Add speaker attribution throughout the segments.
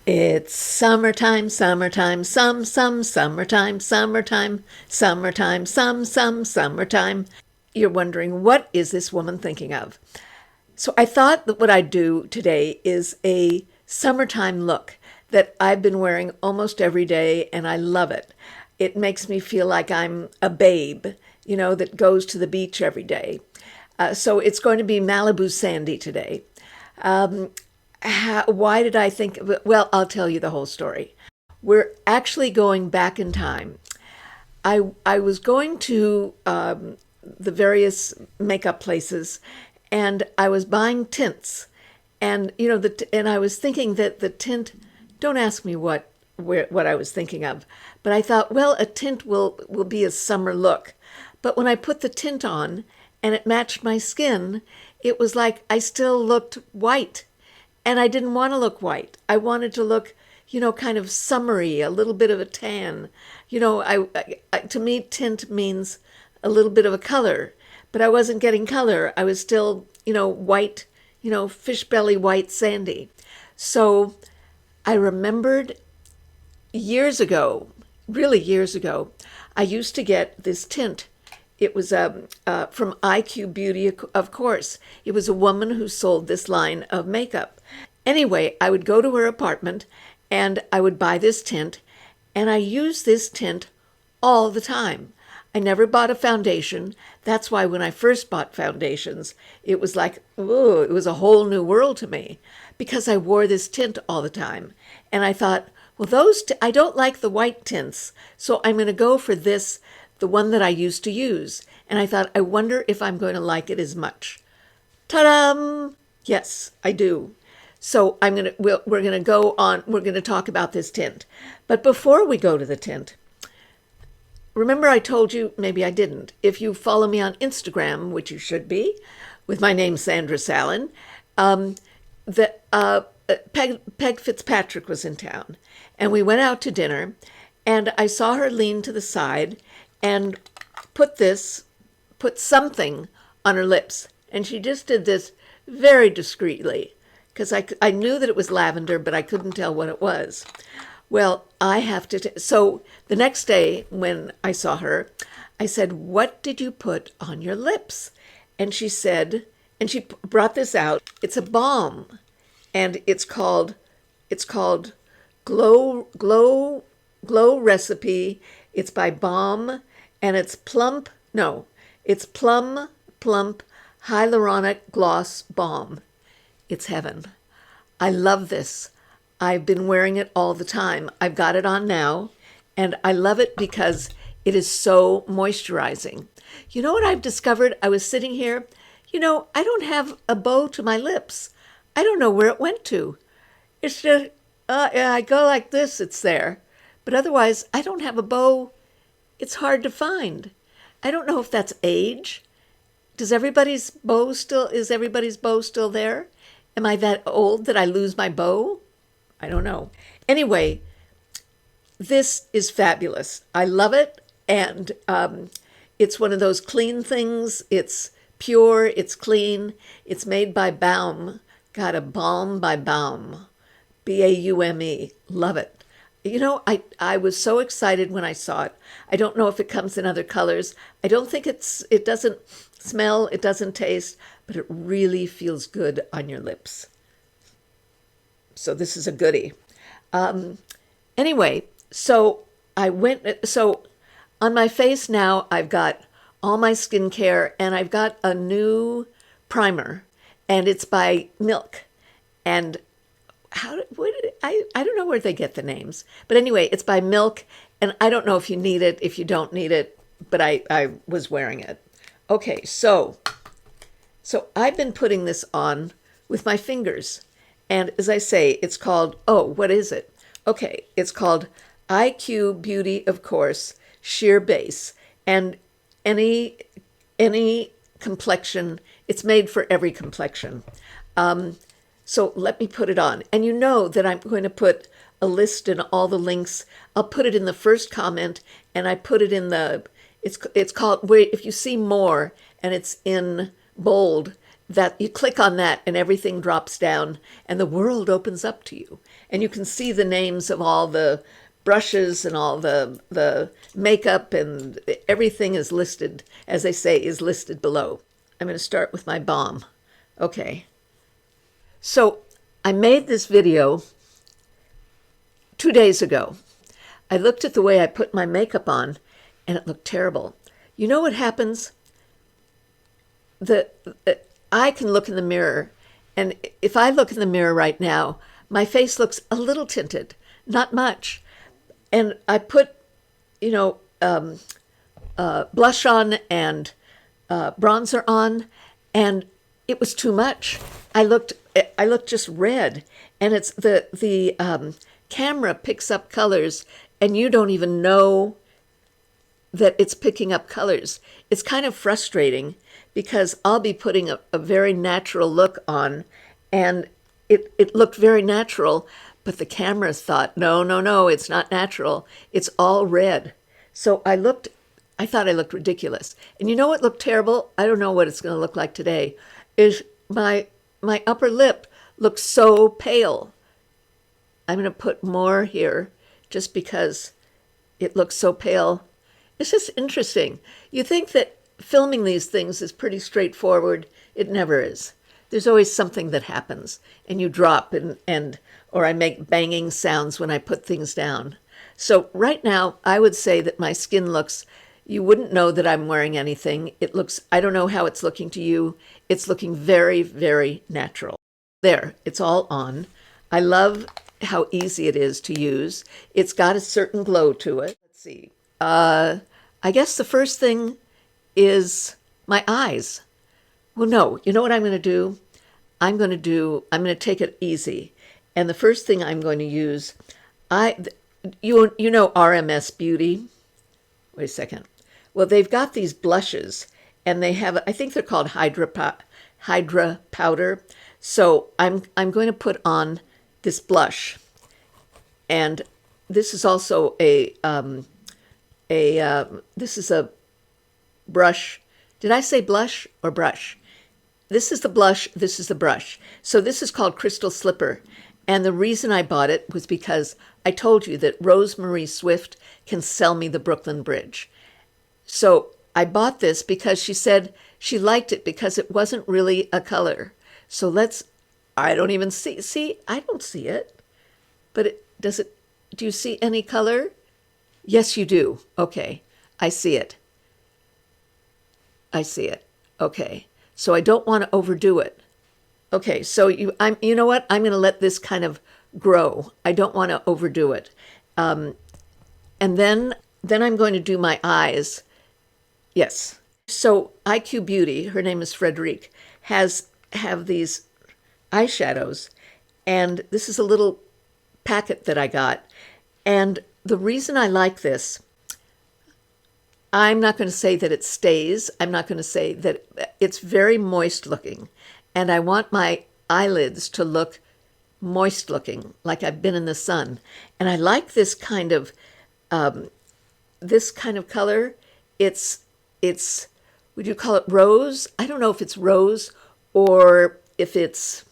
Speaker 1: It's summertime, summertime, summertime, summertime, summertime, summertime. You're wondering, what is this woman thinking of? So I thought that what I'd do today is a summertime look that I've been wearing almost every day, and I love it. It makes me feel like I'm a babe, that goes to the beach every day. So it's going to be Malibu Sandy today. Why did I think of it? Well, I'll tell you the whole story. We're actually going back in time. I was going to the various makeup places, and I was buying tints, and and I was thinking that the tint. Don't ask me what I was thinking of, but I thought, well, a tint will be a summer look. But when I put the tint on and it matched my skin, it was like I still looked white. And I didn't want to look white. I wanted to look, kind of summery, a little bit of a tan. To me, tint means a little bit of a color, but I wasn't getting color. I was still, white, fish belly white sandy. So I remembered years ago, really years ago, I used to get this tint. It was from IQ Beauty, of course. It was a woman who sold this line of makeup. Anyway, I would go to her apartment and I would buy this tint, and I used this tint all the time. I never bought a foundation. That's why when I first bought foundations, it was like, oh, it was a whole new world to me because I wore this tint all the time. And I thought, well, I don't like the white tints, so I'm going to go for this, the one that I used to use. And I thought, I wonder if I'm going to like it as much. Ta-da! Yes, I do. So we're going to go on, we're going to talk about this tint. But before we go to the tint, remember I told you, maybe I didn't, if you follow me on Instagram, which you should be, with my name Sandra Sallin, that Peg Fitzpatrick was in town. And we went out to dinner, and I saw her lean to the side and put something on her lips. And she just did this very discreetly, because I knew that it was lavender, but I couldn't tell what it was. Well, so the next day when I saw her, I said, what did you put on your lips? And she said, and she brought this out, it's a balm, and it's called Glow Recipe. It's by Balm, and it's Plum Plump Hyaluronic Gloss Balm. It's heaven. I love this. I've been wearing it all the time. I've got it on now, and I love it because it is so moisturizing. You know what I've discovered? I was sitting here, I don't have a bow to my lips. I don't know where it went to. It's just, I go like this, it's there. But otherwise, I don't have a bow. It's hard to find. I don't know if that's age. Is everybody's bow still there? Am I that old that I lose my bow? I don't know. Anyway, this is fabulous. I love it. And it's one of those clean things. It's pure. It's clean. It's made by Balm. Got a balm by Balm. Baume. Love it. I was so excited when I saw it. I don't know if it comes in other colors. I don't think it doesn't smell, it doesn't taste, but it really feels good on your lips. So this is a goodie. Anyway, so on my face now, I've got all my skincare, and I've got a new primer, and it's by Milk. And I don't know where they get the names, but anyway, it's by Milk, and I don't know if you need it, if you don't need it, but I was wearing it. Okay, so I've been putting this on with my fingers, and as I say, it's called, what is it? Okay, it's called IQ Beauty, of course, Sheer Base, and any complexion, it's made for every complexion. So let me put it on. And you know that I'm going to put a list and all the links. I'll put it in the first comment, and I put it in it's called, if you see more and it's in bold, that you click on that and everything drops down and the world opens up to you. And you can see the names of all the brushes and all the makeup, and everything is listed, as they say, is listed below. I'm going to start with my balm. Okay. So I made this video 2 days ago. I looked at the way I put my makeup on and it looked terrible. You know what happens? I can look in the mirror, and if I look in the mirror right now, my face looks a little tinted, not much. And I put, blush on and bronzer on, and it was too much. I looked just red, and it's the camera picks up colors, and you don't even know that it's picking up colors. It's kind of frustrating because I'll be putting a very natural look on, and it looked very natural, but the camera thought, no, it's not natural. It's all red. So I thought I looked ridiculous. And you know what looked terrible? I don't know what it's going to look like today. Is my upper lip looks so pale. I'm going to put more here just because it looks so pale. It's just interesting. You think that filming these things is pretty straightforward. It never is. There's always something that happens, and you drop, or I make banging sounds when I put things down. So right now, I would say that my skin looks, you wouldn't know that I'm wearing anything. It looks, I don't know how it's looking to you. It's looking very, very natural. There, it's all on. I love how easy it is to use. It's got a certain glow to it. Let's see. I guess the first thing is my eyes. Well, no, you know what I'm going to do? I'm going to take it easy. And the first thing I'm going to use, you know RMS Beauty? Wait a second. Well, they've got these blushes, and they have, I think they're called Hydra Powder. So I'm going to put on this blush. And this is also this is a brush. Did I say blush or brush? This is the blush, this is the brush. So this is called Crystal Slipper. And the reason I bought it was because I told you that Rosemary Swift can sell me the Brooklyn Bridge. So I bought this because she said she liked it because it wasn't really a color. So I don't even see, I don't see it. But do you see any color? Yes, you do. Okay, I see it. I see it. Okay. So I don't want to overdo it. Okay, so you know what? I'm going to let this kind of grow. I don't want to overdo it. And then I'm going to do my eyes. Yes. So IQ Beauty, her name is Fredrique, have these eyeshadows, and this is a little packet that I got. And the reason I like this, I'm not going to say that it stays. I'm not going to say that it's very moist looking. And I want my eyelids to look moist looking, like I've been in the sun. And I like this kind of color. It's would you call it rose? I don't know if it's rose or if it's,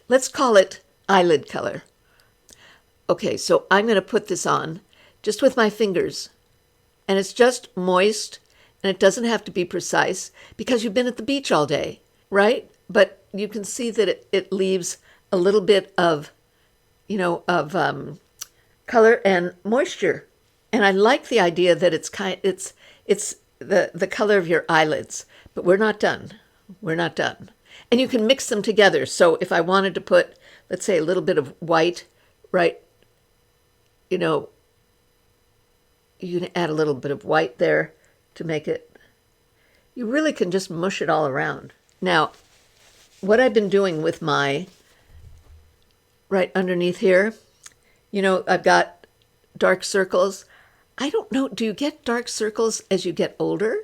Speaker 1: let's call it eyelid color. Okay, so I'm going to put this on just with my fingers. And it's just moist, and it doesn't have to be precise because you've been at the beach all day, right? But you can see that it leaves a little bit of, color and moisture. And I like the idea that it's the color of your eyelids. But we're not done. We're not done. And you can mix them together. So if I wanted to put, let's say, a little bit of white, right? You can add a little bit of white there to make it. You really can just mush it all around. Now, what I've been doing with my, right underneath here, I've got dark circles. I don't know, do you get dark circles as you get older?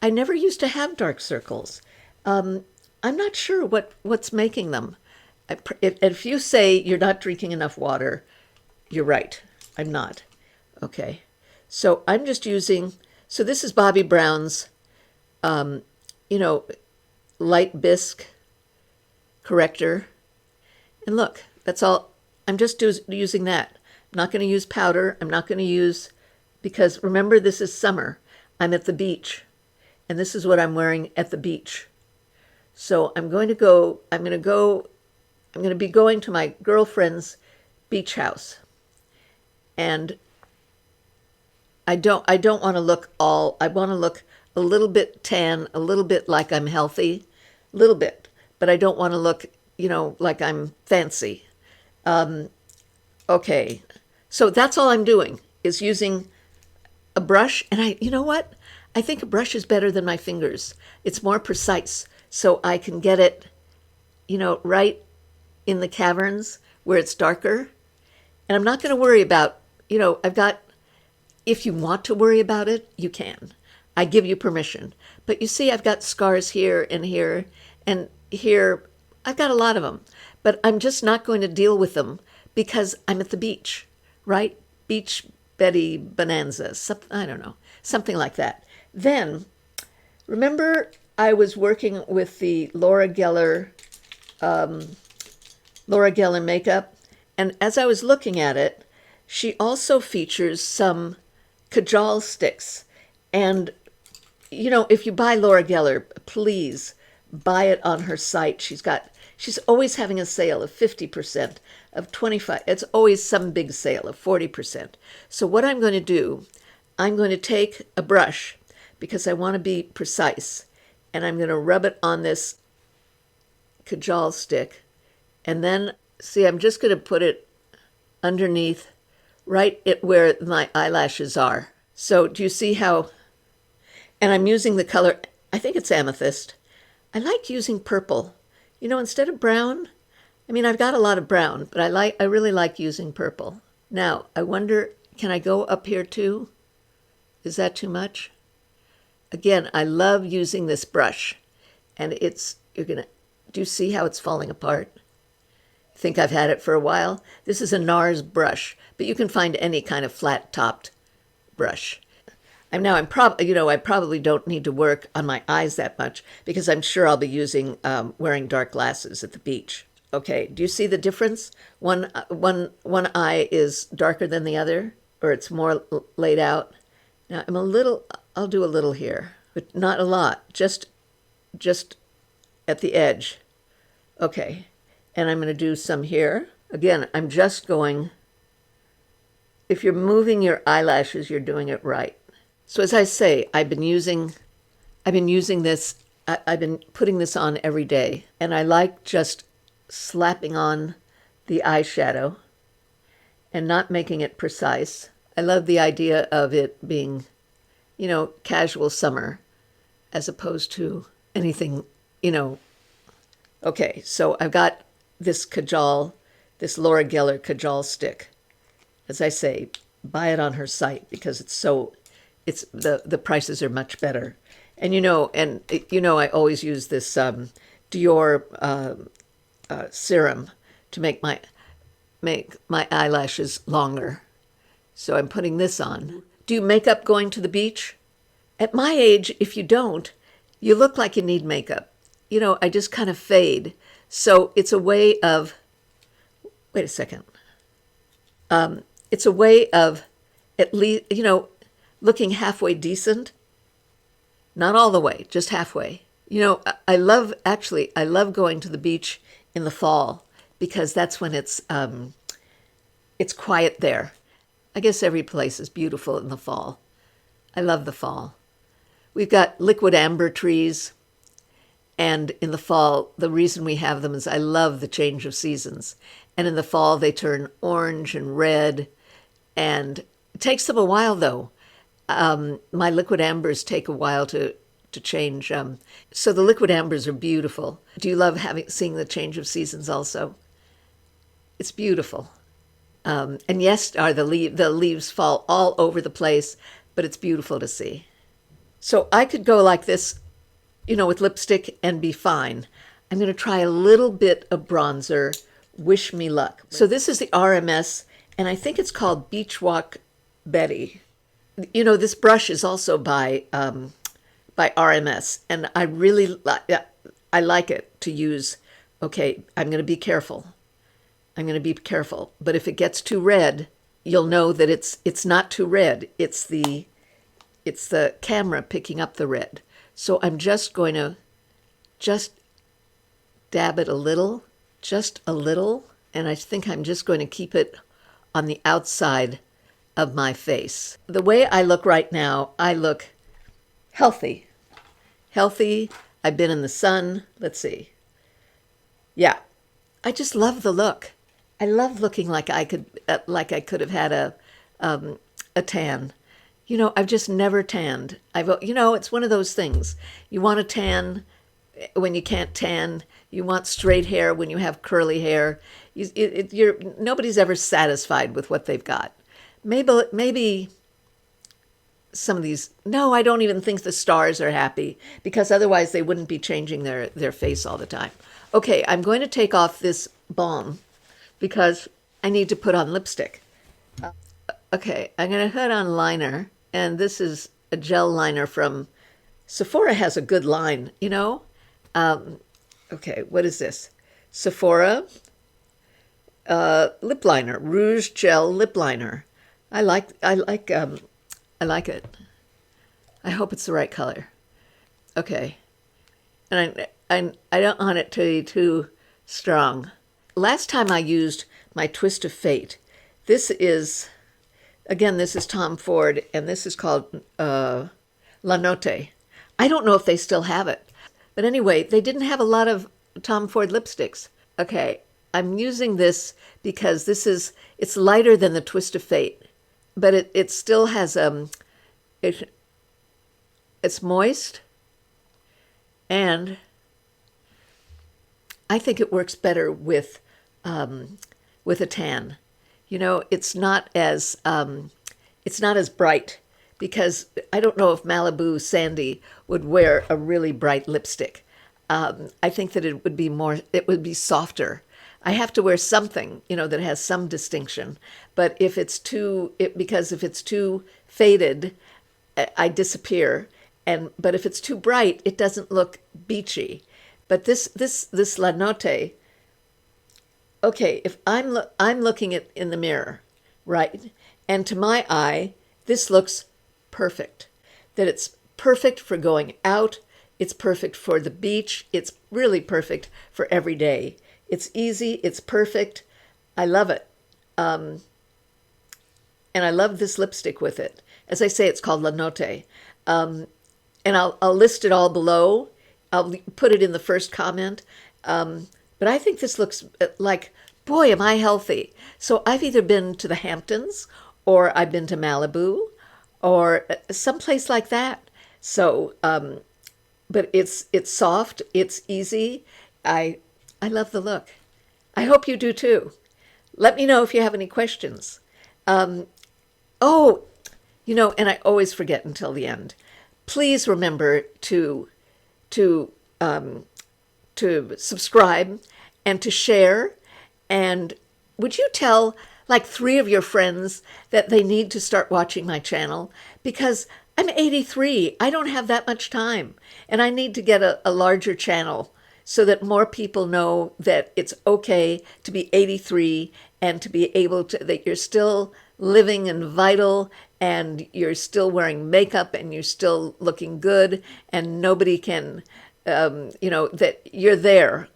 Speaker 1: I never used to have dark circles. I'm not sure what's making them. If you say you're not drinking enough water, you're right. I'm not. Okay. So I'm just using, so this is Bobbi Brown's, light bisque corrector. And look, that's all. I'm just using that. I'm not going to use powder. I'm not going to use, because remember, this is summer. I'm at the beach, and this is what I'm wearing at the beach. So I'm going to be going to my girlfriend's beach house. And I don't want to look I want to look a little bit tan, a little bit like I'm healthy, a little bit, but I don't want to look, like I'm fancy. Okay, so that's all I'm doing is using a brush. And you know what? I think a brush is better than my fingers. It's more precise, so I can get it, right in the caverns where it's darker. And I'm not going to worry about, if you want to worry about it, you can. I give you permission. But you see, I've got scars here and here and here. I've got a lot of them, but I'm just not going to deal with them because I'm at the beach, right? Beach Betty Bonanza, I don't know, something like that. Then, remember I was working with the Laura Geller makeup, and as I was looking at it, she also features some kajal sticks. And, if you buy Laura Geller, please buy it on her site. She's always having a sale of 50%, of 25%. It's always some big sale of 40%. So what I'm going to do, I'm going to take a brush because I want to be precise, and I'm going to rub it on this kajal stick. And then, see, I'm just going to put it underneath, right at where my eyelashes are. So do you see how, and I'm using the color, I think it's amethyst. I like using purple. Instead of brown, I've got a lot of brown, but I really like using purple. Now, I wonder, can I go up here too? Is that too much? Again, I love using this brush, and do you see how it's falling apart? I think I've had it for a while. This is a NARS brush, but you can find any kind of flat-topped brush. I probably don't need to work on my eyes that much because I'm sure I'll be wearing dark glasses at the beach. Okay, do you see the difference? One eye is darker than the other, or it's more laid out. Now I'll do a little here, but not a lot, just at the edge. Okay, and I'm going to do some here. Again, I'm just going, if you're moving your eyelashes, you're doing it right. So as I say, I've been using this, I've been putting this on every day, and I like just slapping on the eyeshadow and not making it precise. I love the idea of it being, casual summer as opposed to anything, Okay, so I've got this Laura Geller kajal stick. As I say, buy it on her site because the prices are much better. And I always use this Dior serum to make my eyelashes longer. So I'm putting this on. Do you make up going to the beach? At my age, if you don't, you look like you need makeup. I just kind of fade. So it's a way of, wait a second. It's a way of at least, looking halfway decent. Not all the way, just halfway. I love going to the beach in the fall because that's when it's quiet there. I guess every place is beautiful in the fall. I love the fall. We've got liquid amber trees, and in the fall, the reason we have them is I love the change of seasons. And in the fall, they turn orange and red, and it takes them a while, though. My liquid ambers take a while to change. So the liquid ambers are beautiful. Do you love seeing the change of seasons also? It's beautiful. And yes, the leaves fall all over the place, but it's beautiful to see. So I could go like this, with lipstick and be fine. I'm going to try a little bit of bronzer. Wish me luck. So this is the RMS, and I think it's called Beach Walk Betty. This brush is also by RMS, and I I like it to use, okay, I'm going to be careful. I'm going to be careful. But if it gets too red, you'll know that it's not too red. It's the camera picking up the red. So I'm just going to just dab it a little, just a little, and I think I'm just going to keep it on the outside of my face. The way I look right now, I look healthy. Healthy. I've been in the sun. Let's see. Yeah. I just love the look. I love looking like I could have had a tan. You know, I've just never tanned. It's one of those things. You want to tan when you can't tan. You want straight hair when you have curly hair. Nobody's ever satisfied with what they've got. Maybe some of these. No, I don't even think the stars are happy, because otherwise they wouldn't be changing their face all the time. Okay, I'm going to take off this balm because I need to put on lipstick. Okay, I'm going to put on liner, and this is a gel liner from Sephora. Has a good line, you know. Okay, what is this? Sephora lip liner, rouge gel lip liner. I like it. I hope it's the right color. Okay, and I don't want it to be too strong. Last time I used my Twist of Fate. This is Tom Ford, and this is called La Notte. I don't know if they still have it. But anyway, they didn't have a lot of Tom Ford lipsticks. Okay, I'm using this because it's lighter than the Twist of Fate. But it still has, it's moist. And I think it works better with a tan. You know, it's not as bright, because I don't know if Malibu Sandy would wear a really bright lipstick. I think that it would be softer. I have to wear something, that has some distinction. But if it's too faded, I disappear. But if it's too bright, it doesn't look beachy. But this La Notte, okay, if I'm looking in the mirror, right, and to my eye, this looks perfect. That it's perfect for going out. It's perfect for the beach. It's really perfect for every day. It's easy. It's perfect. I love it. And I love this lipstick with it. As I say, it's called La Notte. And I'll list it all below. I'll put it in the first comment. But I think this looks like, boy, am I healthy. So I've either been to the Hamptons, or I've been to Malibu, or someplace like that. So, but it's soft, it's easy. I love the look. I hope you do too. Let me know if you have any questions. And I always forget until the end. Please remember to subscribe and to share. And would you tell like 3 of your friends that they need to start watching my channel? Because I'm 83. I don't have that much time. And I need to get a larger channel so that more people know that it's okay to be 83 and to be able to, that you're still living and vital, and you're still wearing makeup, and you're still looking good, and nobody can, that you're there,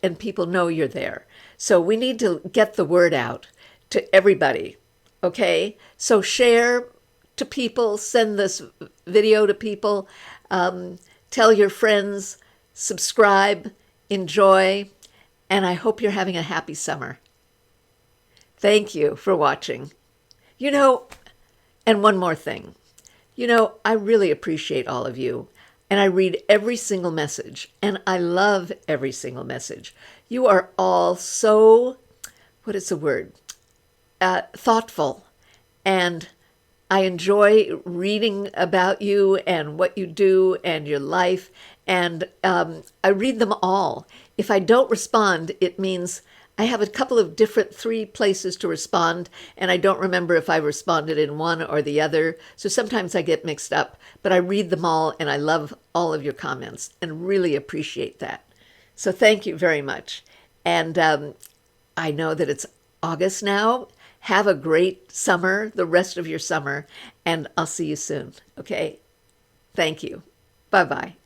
Speaker 1: and people know you're there. So we need to get the word out to everybody, okay? So share to people, send this video to people, tell your friends, subscribe, enjoy, and I hope you're having a happy summer. Thank you for watching. And one more thing. I really appreciate all of you, and I read every single message, and I love every single message. You are all so, what is the word? Thoughtful, and I enjoy reading about you and what you do and your life, and I read them all. If I don't respond, it means I have a couple of 3 places to respond, and I don't remember if I responded in one or the other, so sometimes I get mixed up, but I read them all, and I love all of your comments and really appreciate that. So thank you very much. And I know that it's August now. Have a great summer, the rest of your summer, and I'll see you soon. Okay? Thank you. Bye bye.